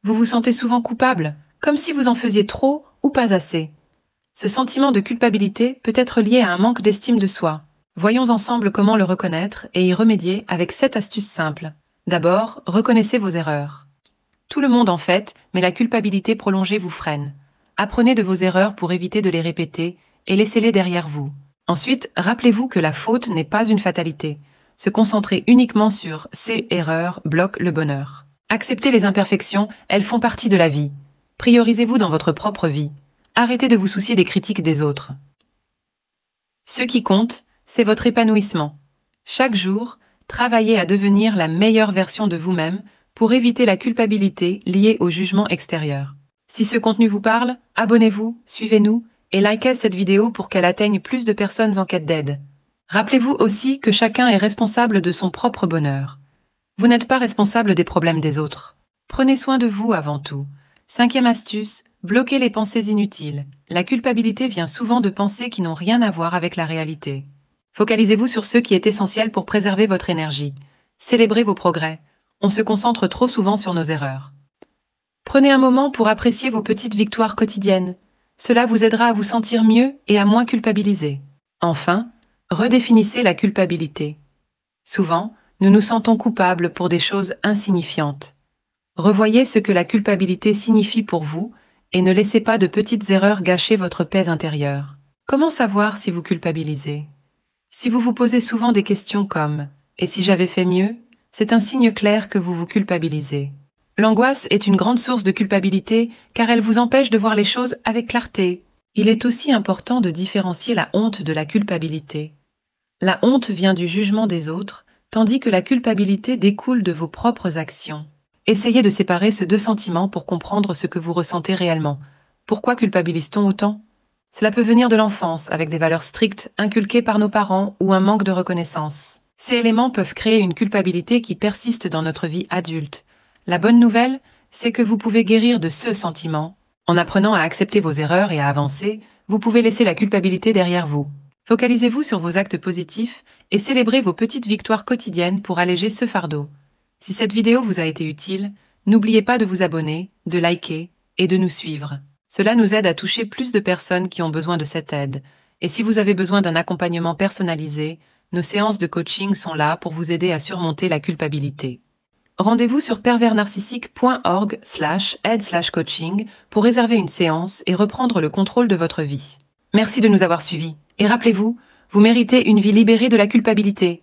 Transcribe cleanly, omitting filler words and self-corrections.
Vous vous sentez souvent coupable, comme si vous en faisiez trop ou pas assez. Ce sentiment de culpabilité peut être lié à un manque d'estime de soi. Voyons ensemble comment le reconnaître et y remédier avec 7 astuces simples. D'abord, reconnaissez vos erreurs. Tout le monde en fait, mais la culpabilité prolongée vous freine. Apprenez de vos erreurs pour éviter de les répéter et laissez-les derrière vous. Ensuite, rappelez-vous que la faute n'est pas une fatalité. Se concentrer uniquement sur ces erreurs bloque le bonheur. Acceptez les imperfections, elles font partie de la vie. Priorisez-vous dans votre propre vie. Arrêtez de vous soucier des critiques des autres. Ce qui compte, c'est votre épanouissement. Chaque jour, travaillez à devenir la meilleure version de vous-même pour éviter la culpabilité liée au jugement extérieur. Si ce contenu vous parle, abonnez-vous, suivez-nous et likez cette vidéo pour qu'elle atteigne plus de personnes en quête d'aide. Rappelez-vous aussi que chacun est responsable de son propre bonheur. Vous n'êtes pas responsable des problèmes des autres. Prenez soin de vous avant tout. 5e astuce, bloquez les pensées inutiles. La culpabilité vient souvent de pensées qui n'ont rien à voir avec la réalité. Focalisez-vous sur ce qui est essentiel pour préserver votre énergie. Célébrez vos progrès. On se concentre trop souvent sur nos erreurs. Prenez un moment pour apprécier vos petites victoires quotidiennes. Cela vous aidera à vous sentir mieux et à moins culpabiliser. Enfin, redéfinissez la culpabilité. Souvent, nous nous sentons coupables pour des choses insignifiantes. Revoyez ce que la culpabilité signifie pour vous et ne laissez pas de petites erreurs gâcher votre paix intérieure. Comment savoir si vous culpabilisez? Si vous vous posez souvent des questions comme « Et si j'avais fait mieux ?», c'est un signe clair que vous vous culpabilisez. L'angoisse est une grande source de culpabilité car elle vous empêche de voir les choses avec clarté. Il est aussi important de différencier la honte de la culpabilité. La honte vient du jugement des autres, tandis que la culpabilité découle de vos propres actions. Essayez de séparer ces deux sentiments pour comprendre ce que vous ressentez réellement. Pourquoi culpabilise-t-on autant? Cela peut venir de l'enfance, avec des valeurs strictes inculquées par nos parents ou un manque de reconnaissance. Ces éléments peuvent créer une culpabilité qui persiste dans notre vie adulte. La bonne nouvelle, c'est que vous pouvez guérir de ce sentiment. En apprenant à accepter vos erreurs et à avancer, vous pouvez laisser la culpabilité derrière vous. Focalisez-vous sur vos actes positifs et célébrez vos petites victoires quotidiennes pour alléger ce fardeau. Si cette vidéo vous a été utile, n'oubliez pas de vous abonner, de liker et de nous suivre. Cela nous aide à toucher plus de personnes qui ont besoin de cette aide. Et si vous avez besoin d'un accompagnement personnalisé, nos séances de coaching sont là pour vous aider à surmonter la culpabilité. Rendez-vous sur pervertnarcissique.org/aide/coaching pour réserver une séance et reprendre le contrôle de votre vie. Merci de nous avoir suivis. Et rappelez-vous, vous méritez une vie libérée de la culpabilité.